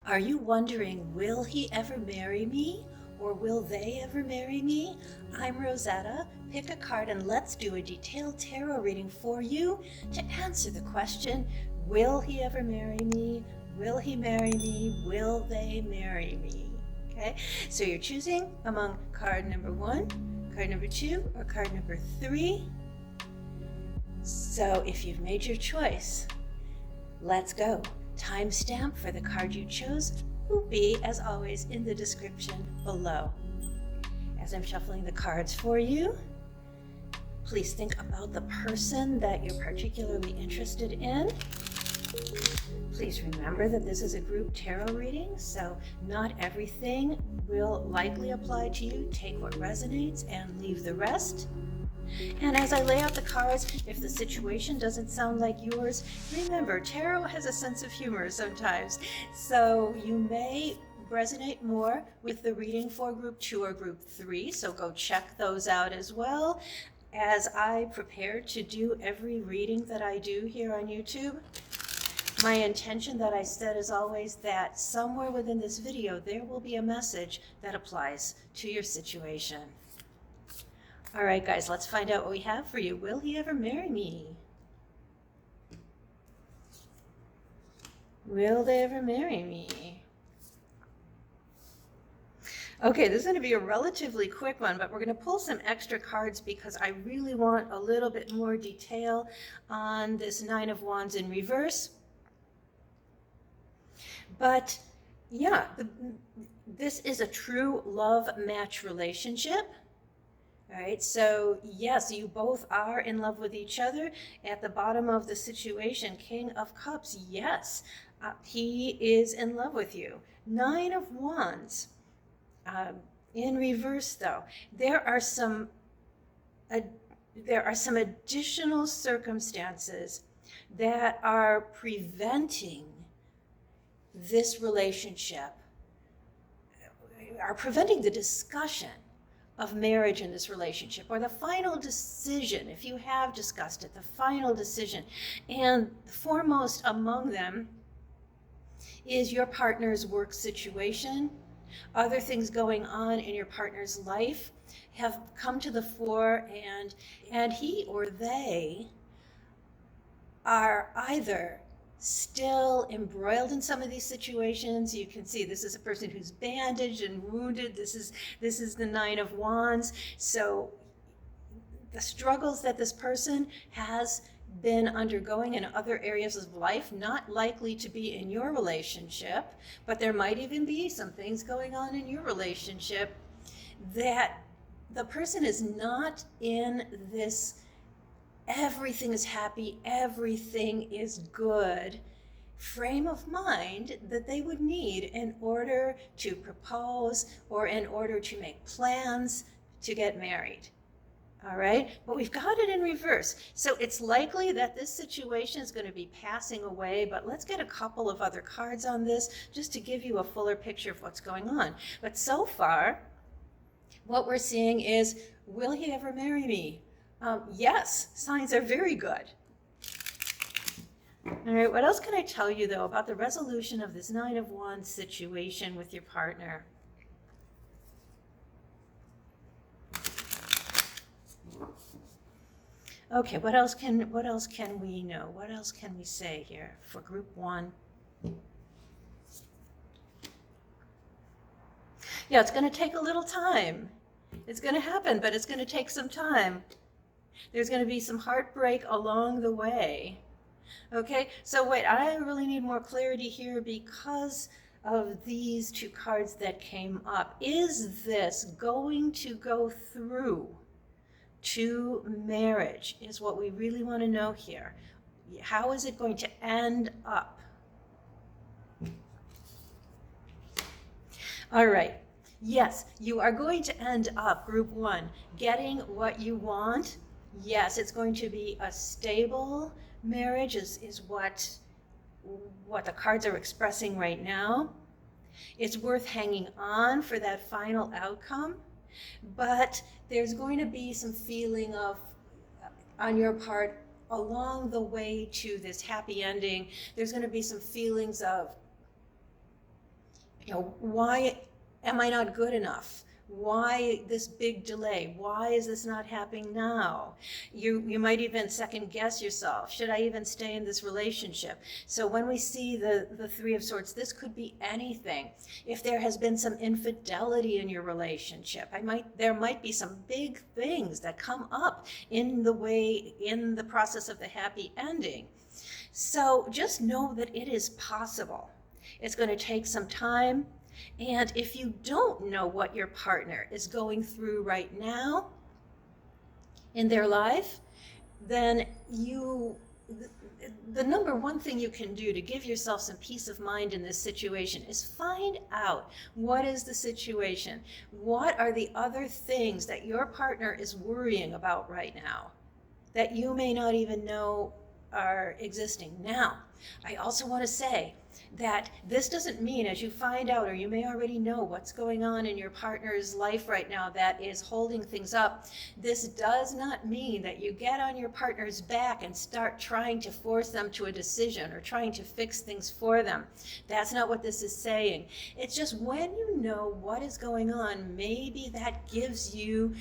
Are you wondering, will he ever marry me? Or will they ever marry me? I'm Rosetta. Pick a card and let's do a detailed tarot reading for you to answer the question, will he ever marry me? Will he marry me? Will they marry me? Okay, so you're choosing among card number 1, card number 2, or card number 3. So if you've made your choice, let's go. Timestamp for the card you chose will be, as always, in the description below. As I'm shuffling the cards for you, please think about the person that you're particularly interested in. Please remember that this is a group tarot reading, so not everything will likely apply to you. Take what resonates and leave the rest. And as I lay out the cards, if the situation doesn't sound like yours, remember, tarot has a sense of humor sometimes. So you may resonate more with the reading for group 2 or group 3, so go check those out as well. As I prepare to do every reading that I do here on YouTube, my intention that I set is always that somewhere within this video, there will be a message that applies to your situation. All right, guys, let's find out what we have for you. Will he ever marry me? Will they ever marry me? Okay, this is going to be a relatively quick one, but we're going to pull some extra cards because I really want a little bit more detail on this 9 of Wands in reverse. But yeah, this is a true love match relationship. All right, so yes, you both are in love with each other. At the bottom of the situation, King of Cups, yes, he is in love with you. 9 of Wands, in reverse though, there are some additional circumstances that are preventing this relationship, are preventing the discussion of marriage in this relationship, or the final decision, if you have discussed it, the final decision. And foremost among them is your partner's work situation. Other things going on in your partner's life have come to the fore, and he or they are either still embroiled in some of these situations. You can see this is a person who's bandaged and wounded. This is the 9 of Wands. So the struggles that this person has been undergoing in other areas of life, not likely to be in your relationship, but there might even be some things going on in your relationship that the person is not in this everything is happy, everything is good frame of mind that they would need in order to propose or in order to make plans to get married. All right, but we've got it in reverse. So it's likely that this situation is going to be passing away, but let's get a couple of other cards on this just to give you a fuller picture of what's going on. But so far, what we're seeing is, will he ever marry me? Yes, signs are very good. All right, what else can I tell you, though, about the resolution of this 9 of Wands situation with your partner? Okay, what else can we know? What else can we say here for group 1? Yeah, it's going to take a little time. It's going to happen, but it's going to take some time. There's going to be some heartbreak along the way. Okay, so wait, I really need more clarity here because of these 2 cards that came up. Is this going to go through to marriage is what we really want to know here. How is it going to end up? All right. Yes, you are going to end up, group 1, getting what you want. Yes, it's going to be a stable marriage is what the cards are expressing right now. It's worth hanging on for that final outcome, but there's going to be some feeling of, on your part, along the way to this happy ending, there's going to be some feelings of why am I not good enough? Why this big delay? Why is this not happening now? You might even second guess yourself. Should I even stay in this relationship? So when we see the Three of Swords, this could be anything. If there has been some infidelity in your relationship, there might be some big things that come up in the process of the happy ending. So just know that it is possible. It's going to take some time. And if you don't know what your partner is going through right now in their life, then the number one thing you can do to give yourself some peace of mind in this situation is find out what is the situation. What are the other things that your partner is worrying about right now that you may not even know are existing now? I also want to say that this doesn't mean, as you find out, or you may already know what's going on in your partner's life right now that is holding things up, this does not mean that you get on your partner's back and start trying to force them to a decision or trying to fix things for them. That's not what this is saying. It's just when you know what is going on, maybe that gives you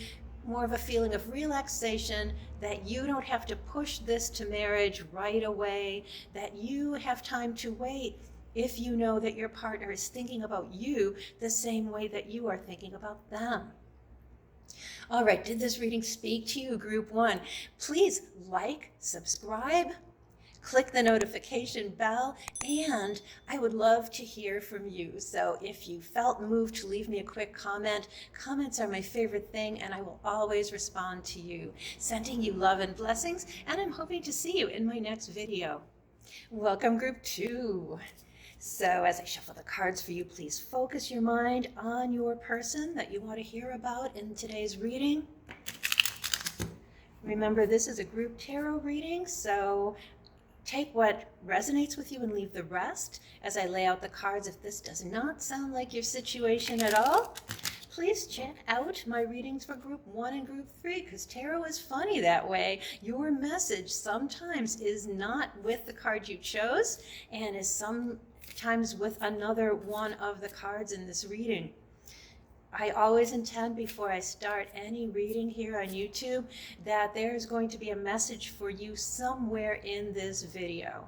more of a feeling of relaxation, that you don't have to push this to marriage right away, that you have time to wait if you know that your partner is thinking about you the same way that you are thinking about them. All right, did this reading speak to you, Group 1? Please like, subscribe, click the notification bell, and I would love to hear from you. So if you felt moved to leave me a quick comment, comments are my favorite thing, and I will always respond to you. Sending you love and blessings, and I'm hoping to see you in my next video. Welcome, Group 2. So as I shuffle the cards for you, please focus your mind on your person that you want to hear about in today's reading. Remember, this is a group tarot reading, so take what resonates with you and leave the rest. As I lay out the cards, if this does not sound like your situation at all, please check out my readings for Group 1 and Group 3, because tarot is funny that way. Your message sometimes is not with the card you chose and is sometimes with another one of the cards in this reading. I always intend before I start any reading here on YouTube that there's going to be a message for you somewhere in this video.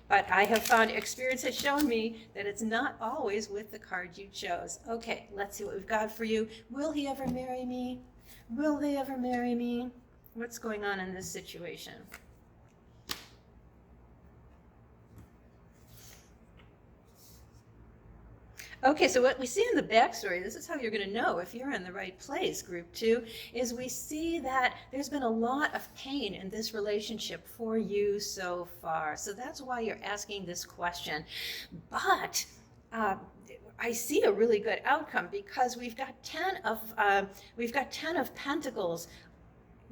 But I have found, experience has shown me that it's not always with the card you chose. Okay, let's see what we've got for you. Will he ever marry me? Will they ever marry me? What's going on in this situation? Okay, so what we see in the backstory, this is how you're going to know if you're in the right place, Group 2, is we see that there's been a lot of pain in this relationship for you so far. So that's why you're asking this question. But I see a really good outcome, because we've got 10 of Pentacles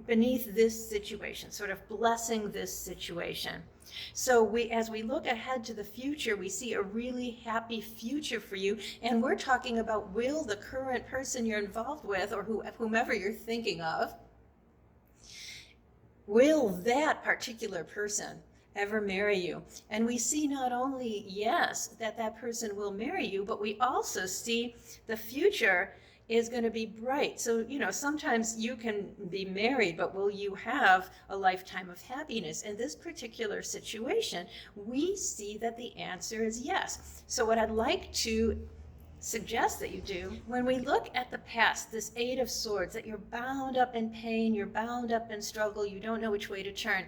beneath this situation, sort of blessing this situation. So as we look ahead to the future, we see a really happy future for you. And we're talking about, will the current person you're involved with, or whomever you're thinking of, will that particular person ever marry you? And we see not only, yes, that person will marry you, but we also see the future is going to be bright. So, sometimes you can be married, but will you have a lifetime of happiness? In this particular situation, we see that the answer is yes. So what I'd like to suggest that you do, when we look at the past, this Eight of Swords, that you're bound up in pain, you're bound up in struggle, you don't know which way to turn.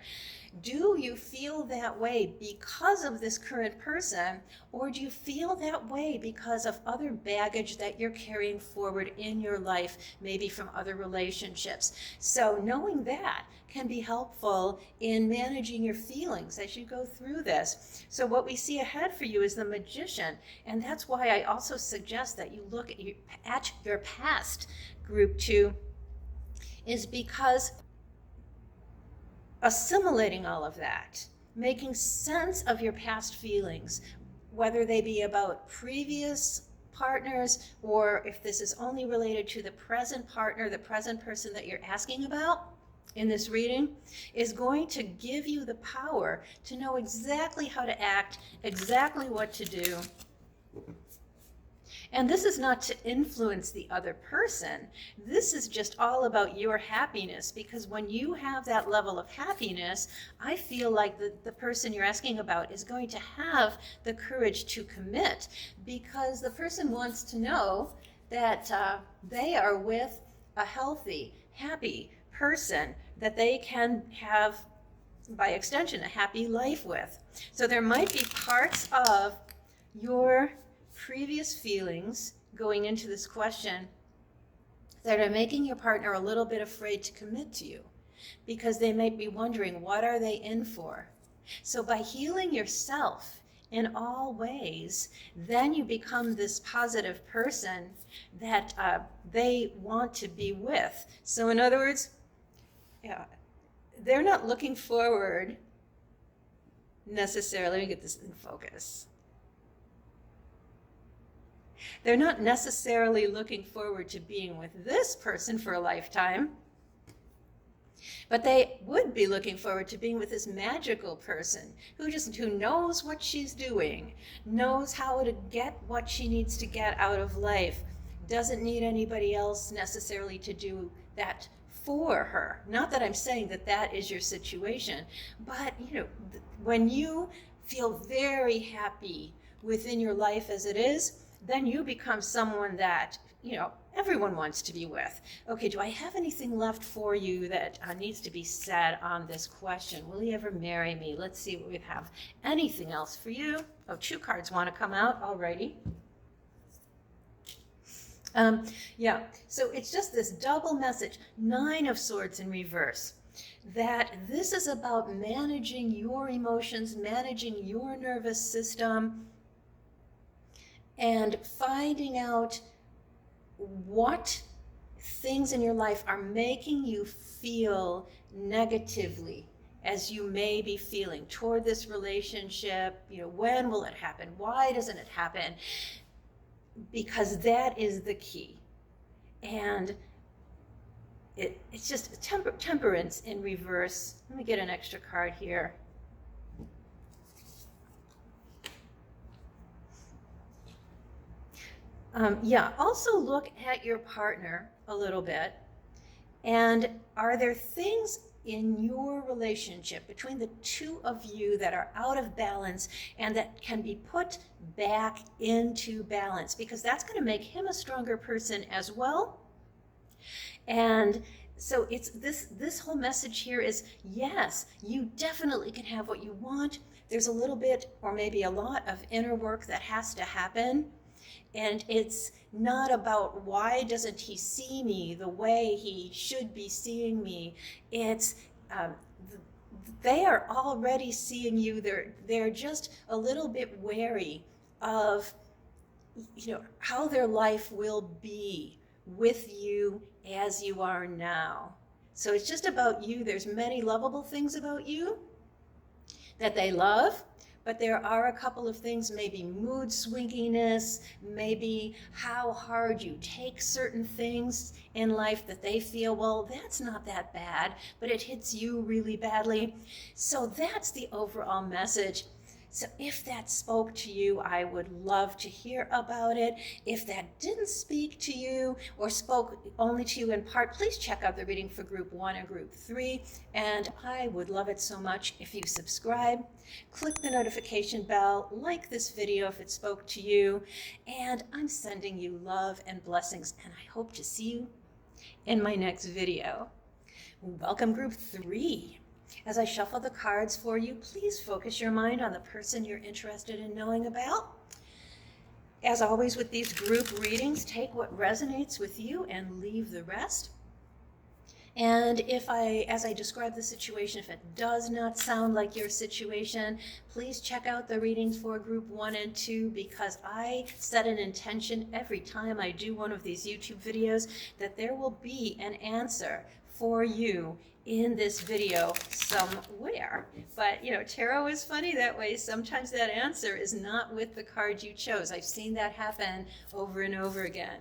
Do you feel that way because of this current person, or do you feel that way because of other baggage that you're carrying forward in your life, maybe from other relationships? So knowing that can be helpful in managing your feelings as you go through this. So what we see ahead for you is the Magician, and that's why I also suggest that you look at your past, Group 2, is because assimilating all of that, making sense of your past feelings, whether they be about previous partners, or if this is only related to the present partner, the present person that you're asking about in this reading, is going to give you the power to know exactly how to act, exactly what to do, And this is not to influence the other person. This is just all about your happiness, because when you have that level of happiness, I feel like the person you're asking about is going to have the courage to commit, because the person wants to know that they are with a healthy, happy person that they can have, by extension, a happy life with. So there might be parts of your previous feelings going into this question that are making your partner a little bit afraid to commit to you, because they might be wondering, what are they in for? So by healing yourself in all ways, then you become this positive person that they want to be with. So in other words, yeah, they're not looking forward necessarily. Let me get this in focus. They're not necessarily looking forward to being with this person for a lifetime, but they would be looking forward to being with this magical person who knows what she's doing, knows how to get what she needs to get out of life, doesn't need anybody else necessarily to do that for her. Not that I'm saying that that is your situation, but when you feel very happy within your life as it is, then you become someone that, everyone wants to be with. Okay, do I have anything left for you that needs to be said on this question? Will you ever marry me? Let's see what we have. Anything else for you? Oh, 2 cards want to come out. Alrighty. So it's just this double message, 9 of Swords in reverse, that this is about managing your emotions, managing your nervous system, and finding out what things in your life are making you feel negatively as you may be feeling toward this relationship. When will it happen? Why doesn't it happen? Because that is the key. And it's just temperance in reverse. Let me get an extra card here. Also look at your partner a little bit, and are there things in your relationship between the two of you that are out of balance and that can be put back into balance, because that's going to make him a stronger person as well. And so it's this whole message here is, yes, you definitely can have what you want. There's a little bit, or maybe a lot, of inner work that has to happen. And it's not about, why doesn't he see me the way he should be seeing me? It's they are already seeing you. They're just a little bit wary of how their life will be with you as you are now. So it's just about you. There's many lovable things about you that they love. But there are a couple of things, maybe mood swinginess, maybe how hard you take certain things in life that they feel, well, that's not that bad, but it hits you really badly. So that's the overall message. So if that spoke to you, I would love to hear about it. If that didn't speak to you or spoke only to you in part, please check out the reading for Group 1 and Group 3. And I would love it so much if you subscribe, click the notification bell, like this video if it spoke to you. And I'm sending you love and blessings, and I hope to see you in my next video. Welcome, Group 3. As I shuffle the cards for you, please focus your mind on the person you're interested in knowing about. As always with these group readings, take what resonates with you and leave the rest. And as I describe the situation, if it does not sound like your situation, please check out the readings for Group 1 and 2, because I set an intention every time I do one of these YouTube videos that there will be an answer for you in this video somewhere. But tarot is funny that way. Sometimes that answer is not with the card you chose. I've seen that happen over and over again.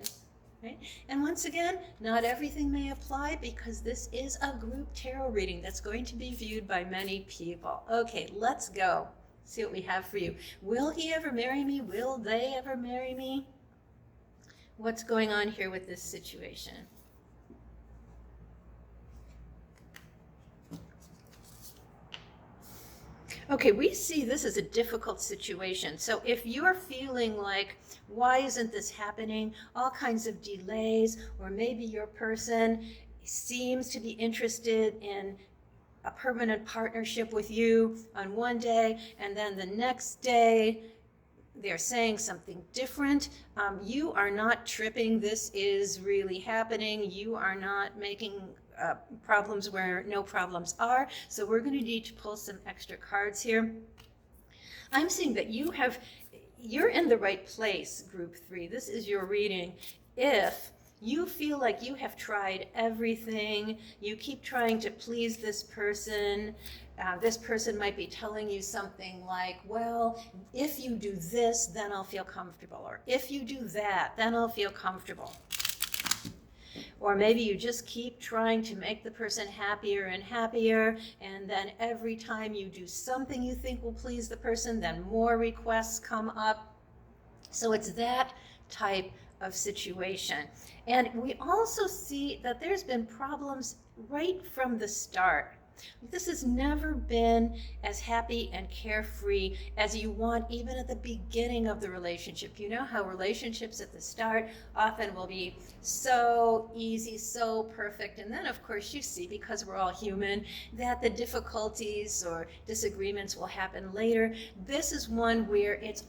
Right? And once again, not everything may apply, because this is a group tarot reading that's going to be viewed by many people. Okay, let's go. See what we have for you. Will he ever marry me? Will they ever marry me? What's going on here with this situation? Okay, we see this as a difficult situation. So if you're feeling like, why isn't this happening? All kinds of delays, or maybe your person seems to be interested in a permanent partnership with you on one day, and then the next day they're saying something different. You are not tripping. This is really happening. You are not making problems where no problems are. So we're going to need to pull some extra cards here. I'm seeing that you're in the right place, group 3. This is your reading. If you feel like you have tried everything, you keep trying to please this person might be telling you something like, well, if you do this, then I'll feel comfortable. Or if you do that, then I'll feel comfortable. Or maybe you just keep trying to make the person happier and happier, and then every time you do something you think will please the person, then more requests come up. So it's that type of situation. And we also see that there's been problems right from the start. This has never been as happy and carefree as you want, even at the beginning of the relationship. You know how relationships at the start often will be so easy, so perfect. And then, of course, you see, because we're all human, that the difficulties or disagreements will happen later. This is one where it's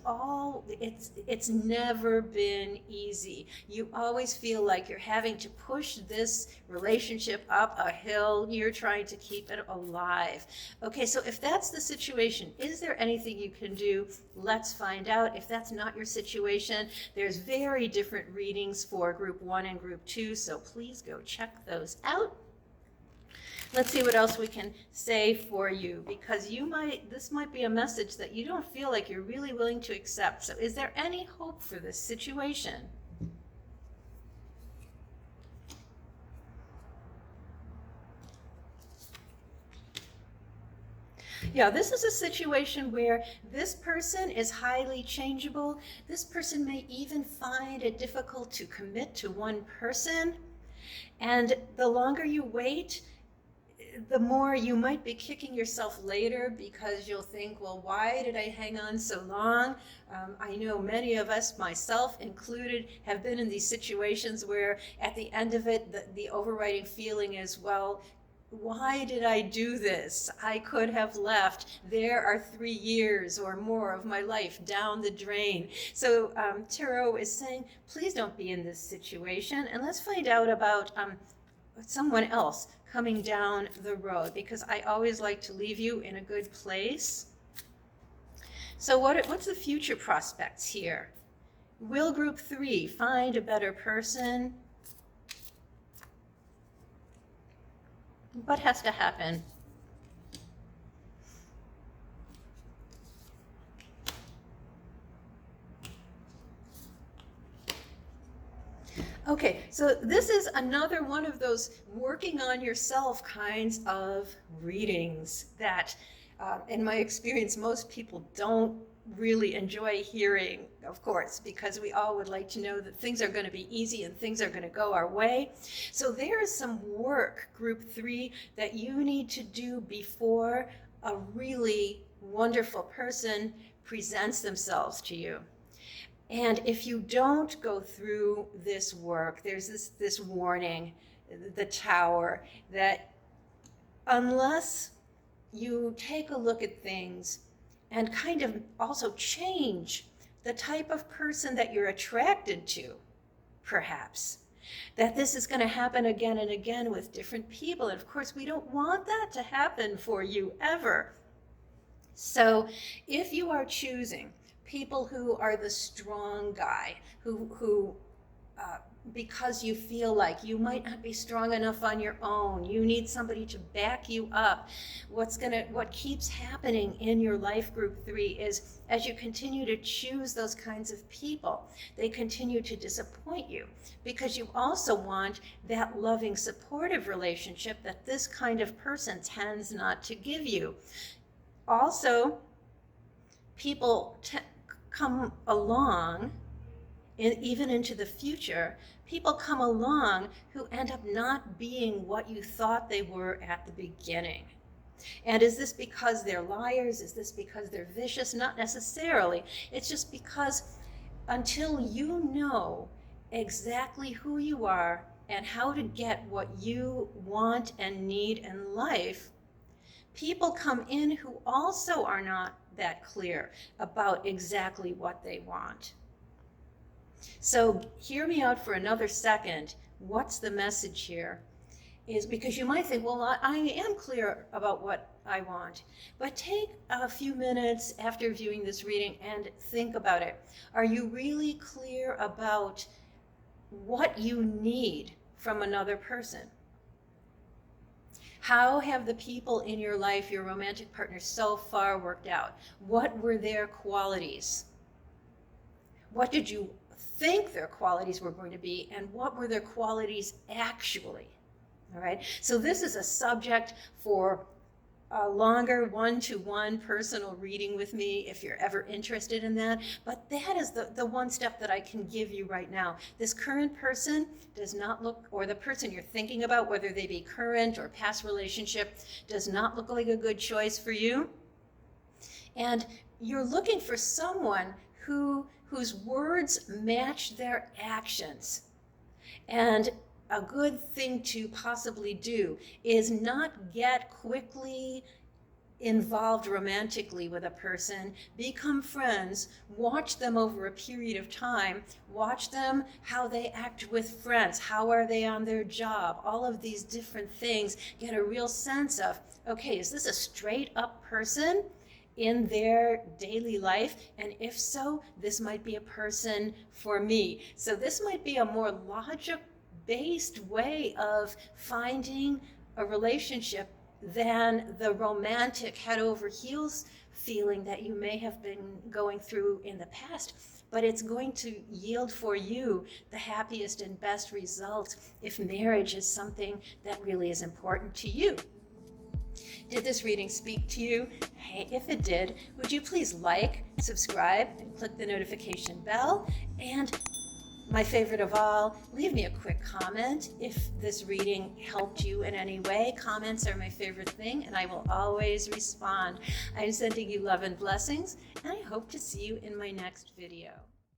never been easy. You always feel like you're having to push this relationship up a hill. You're trying to keep it alive. Okay, so if that's the situation, is there anything you can do? Let's find out. If that's not your situation, there's very different readings for group 1 and group 2, so please go check those out. Let's see what else we can say for you, because this might be a message that you don't feel like you're really willing to accept. So is there any hope for this situation? Yeah, this is a situation where this person is highly changeable. This person may even find it difficult to commit to one person. And the longer you wait, the more you might be kicking yourself later, because you'll think, well, why did I hang on so long? I know many of us, myself included, have been in these situations where at the end of it, the overriding feeling is, well, why did I do this? I could have left. There are 3 years or more of my life down the drain. So Tarot is saying, please don't be in this situation, and let's find out about someone else coming down the road, because I always like to leave you in a good place. So what's the future prospects here? Will group 3 find a better person? What has to happen? Okay, so this is another one of those working on yourself kinds of readings that, in my experience, most people don't really enjoy hearing, of course, because we all would like to know that things are going to be easy and things are going to go our way. So there is some work, group 3, that you need to do before a really wonderful person presents themselves to you. And if you don't go through this work, there's this warning, the Tower, that unless you take a look at things and kind of also change the type of person that you're attracted to, perhaps, that this is going to happen again and again with different people. And of course, we don't want that to happen for you ever. So if you are choosing people who are the strong guy, who because you feel like you might not be strong enough on your own, you need somebody to back you up. What keeps happening in your life, group 3, is as you continue to choose those kinds of people, they continue to disappoint you, because you also want that loving, supportive relationship that this kind of person tends not to give you. Also, people come along even into the future, people come along who end up not being what you thought they were at the beginning. And is this because they're liars? Is this because they're vicious? Not necessarily. It's just because until you know exactly who you are and how to get what you want and need in life, people come in who also are not that clear about exactly what they want. So hear me out for another second. What's the message here? Is because you might think, well, I am clear about what I want. But take a few minutes after viewing this reading and think about it. Are you really clear about what you need from another person? How have the people in your life, your romantic partners, so far worked out? What were their qualities? What did you think their qualities were going to be, and what were their qualities actually? All right, so this is a subject for a longer one-to-one personal reading with me if you're ever interested in that. But that is the one step that I can give you right now. This current person does not look, or the person you're thinking about, whether they be current or past relationship, does not look like a good choice for you. And you're looking for someone whose words match their actions. And a good thing to possibly do is not get quickly involved romantically with a person. Become friends, watch them over a period of time, watch them how they act with friends, how are they on their job, all of these different things. Get a real sense of, okay, is this a straight up person in their daily life? And if so, this might be a person for me. So this might be a more logic-based way of finding a relationship than the romantic head over heels feeling that you may have been going through in the past. But it's going to yield for you the happiest and best results if marriage is something that really is important to you. Did this reading speak to you? Hey, if it did, would you please like, subscribe, and click the notification bell? And my favorite of all, leave me a quick comment if this reading helped you in any way. Comments are my favorite thing, and I will always respond. I'm sending you love and blessings, and I hope to see you in my next video.